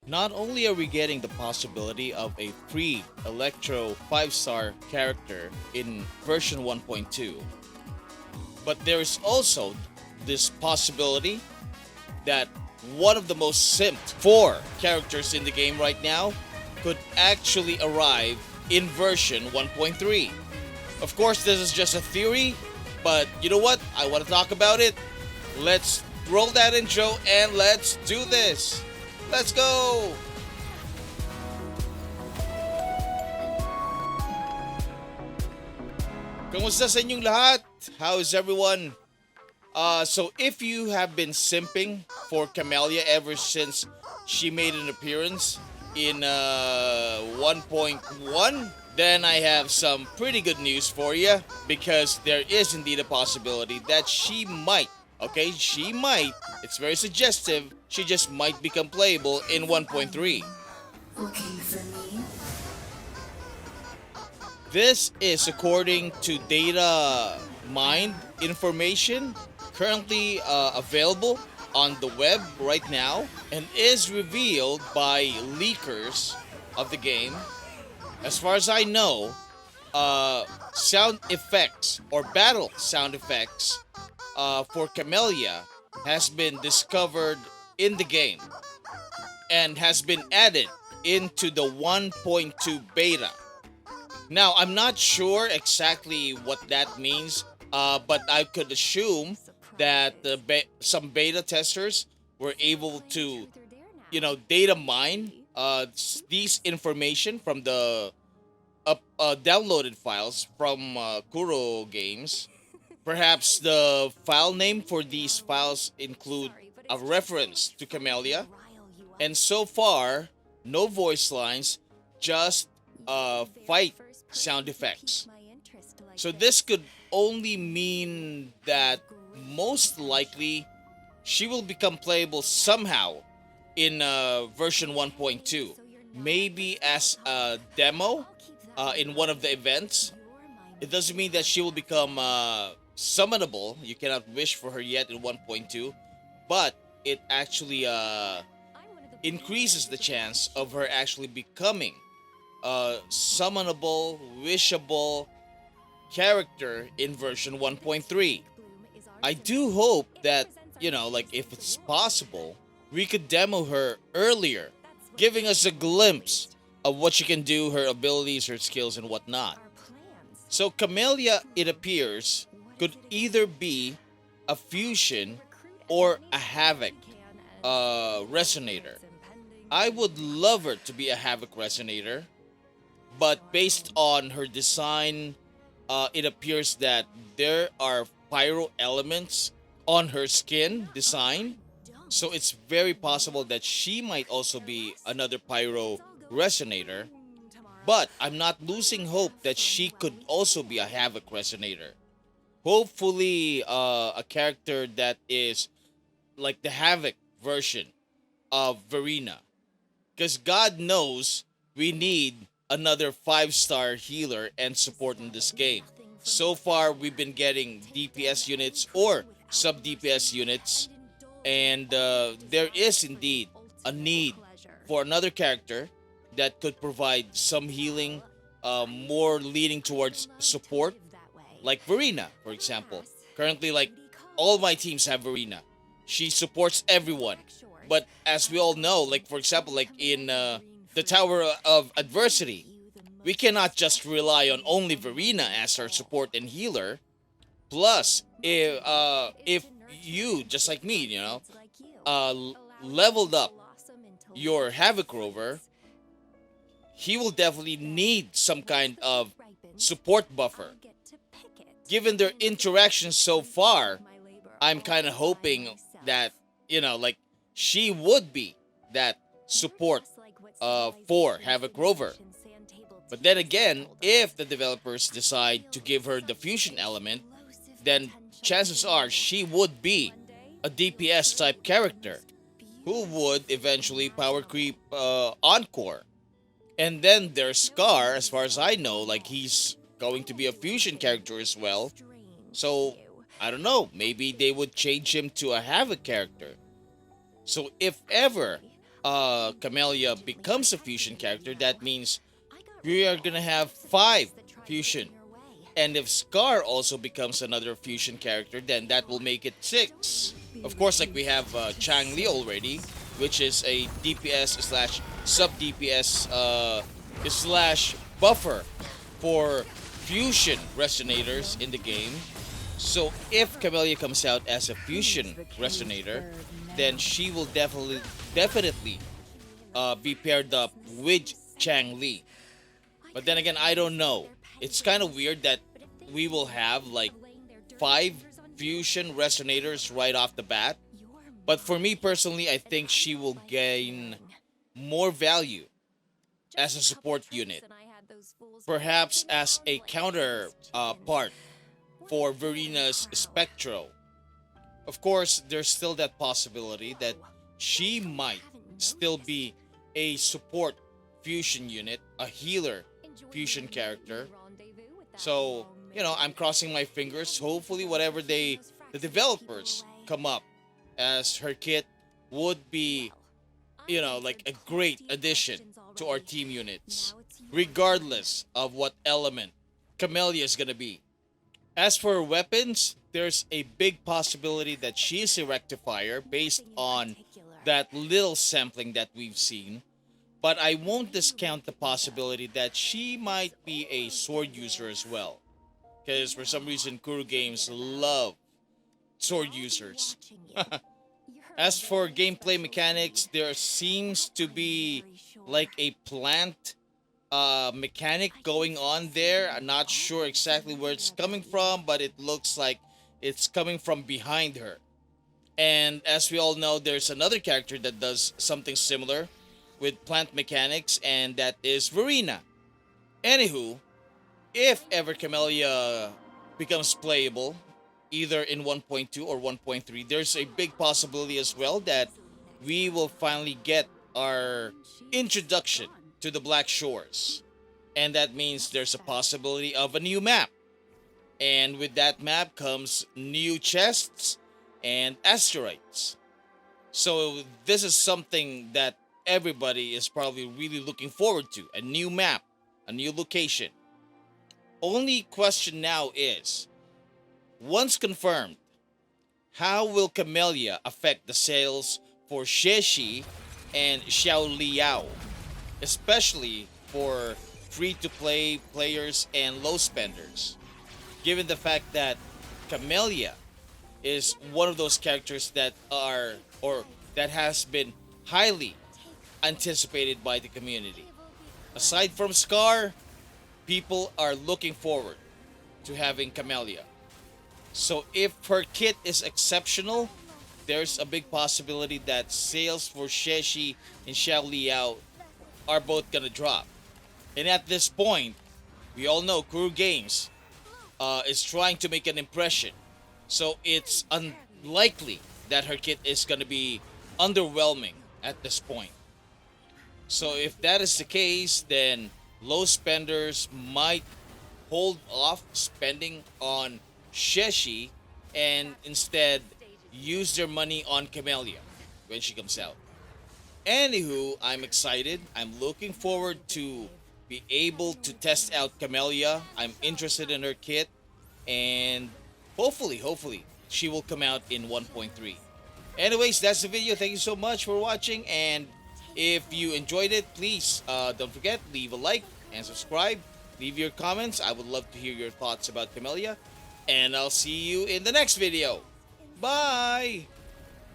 Not only are we getting the possibility of a free Electro 5-star character in version 1.2, but there is also this possibility that one of the most simped for characters in the game right now could actually arrive in version 1.3. Of course, this is just a theory, but you know what? I want to talk about it. Let's roll that intro and let's do this. Let's go! Kamusta sa inyong lahat? How is everyone? So if you have been simping for Camellya ever since she made an appearance in 1.1, then I have some pretty good news for you because there is indeed a possibility that she might, okay, she might, it's very suggestive, she just might become playable in 1.3. Looking for me? This is according to data mined information currently available on the web right now and is revealed by leakers of the game. As far as I know, sound effects or battle sound effects for Camellya has been discovered in the game and has been added into the 1.2 beta. Now, I'm not sure exactly what that means, but I could assume that some beta testers were able to, data mine these information from the downloaded files from Kuro Games. Perhaps the file name for these files include a reference to Camellya, and so far, no voice lines, just fight sound effects. So this could only mean that most likely she will become playable somehow in version 1.2. Maybe as a demo in one of the events. It doesn't mean that she will become summonable. You cannot wish for her yet in 1.2. But it actually increases the chance of her actually becoming a summonable, wishable character in version 1.3. I do hope that, like if it's possible, we could demo her earlier, giving us a glimpse of what she can do, her abilities, her skills, and whatnot. So Camellya, it appears, could either be a fusion or a havoc resonator. I would love her to be a havoc resonator, but based on her design, it appears that there are pyro elements on her skin design. So it's very possible that she might also be another pyro resonator. But I'm not losing hope that she could also be a havoc resonator. Hopefully, a character that is like the havoc version of Verena. Because God knows we need another 5-star healer and support in this game. So far, we've been getting DPS units or sub DPS units, and there is indeed a need for another character that could provide some healing, more leaning towards support, like Verena, for example. Currently, like all my teams have Verena. She supports everyone. But as we all know, like for example, like in the Tower of Adversity, we cannot just rely on only Verena as our support and healer. Plus, if you, just like me, leveled up your Havoc Rover, he will definitely need some kind of support buffer. Given their interactions so far, I'm kind of hoping that, like she would be that support for Havoc Rover. But then again, if the developers decide to give her the fusion element, then chances are she would be a DPS type character who would eventually power creep Encore. And then there's Scar, as far as I know, like he's going to be a fusion character as well. So, I don't know, maybe they would change him to a Havoc character. So if ever Camellya becomes a fusion character, that means we are gonna have five fusion. And if Scar also becomes another fusion character, then that will make it six. Of course, like we have Changli already, which is a DPS slash sub DPS slash buffer for fusion resonators in the game. So if Camellya comes out as a fusion resonator, then she will definitely be paired up with Changli. But then again, I don't know. It's kind of weird that we will have like five fusion resonators right off the bat. But for me personally, I think she will gain more value as a support unit, perhaps as a counter part for Verina's Spectro. Of course, there's still that possibility that she might still be a support fusion unit, a healer fusion character. So, I'm crossing my fingers. Hopefully, whatever the developers come up as her kit would be, like a great addition to our team units, regardless of what element Camellya is gonna be. As for weapons, there's a big possibility that she's a rectifier based on that little sampling that we've seen. But I won't discount the possibility that she might be a sword user as well. Because for some reason, Kuru Games love sword users. As for gameplay mechanics, there seems to be like a plant mechanic going on there. I'm not sure exactly where it's coming from, but it looks like it's coming from behind her. And as we all know, there's another character that does something similar with plant mechanics, and that is Verina. Anywho, if ever Camellya becomes playable, either in 1.2 or 1.3, there's a big possibility as well that we will finally get our introduction to the Black Shores. And that means there's a possibility of a new map. And with that map comes new chests and asteroids. So this is something that everybody is probably really looking forward to. A new map, a new location. Only question now is, once confirmed, how will Camellya affect the sales for zhezhi and Xiaoliao, especially for free-to-play players and low spenders, given the fact that Camellya is one of those characters that are, or that has been highly anticipated by the community. Aside from Scar, people are looking forward to having Camellya. So if her kit is exceptional, there's a big possibility that sales for zhezhi and Xiaoliao are both gonna drop. And at this point, we all know Kuru Games is trying to make an impression. So it's unlikely that her kit is gonna be underwhelming at this point. So if that is the case, then low spenders might hold off spending on zhezhi and instead use their money on Camellya when she comes out. Anywho, I'm excited. I'm looking forward to be able to test out Camellya. I'm interested in her kit, and hopefully, she will come out in 1.3. Anyways, that's the video. Thank you so much for watching, and if you enjoyed it, please don't forget, leave a like and subscribe. Leave your comments. I would love to hear your thoughts about Camellya, and I'll see you in the next video. Bye!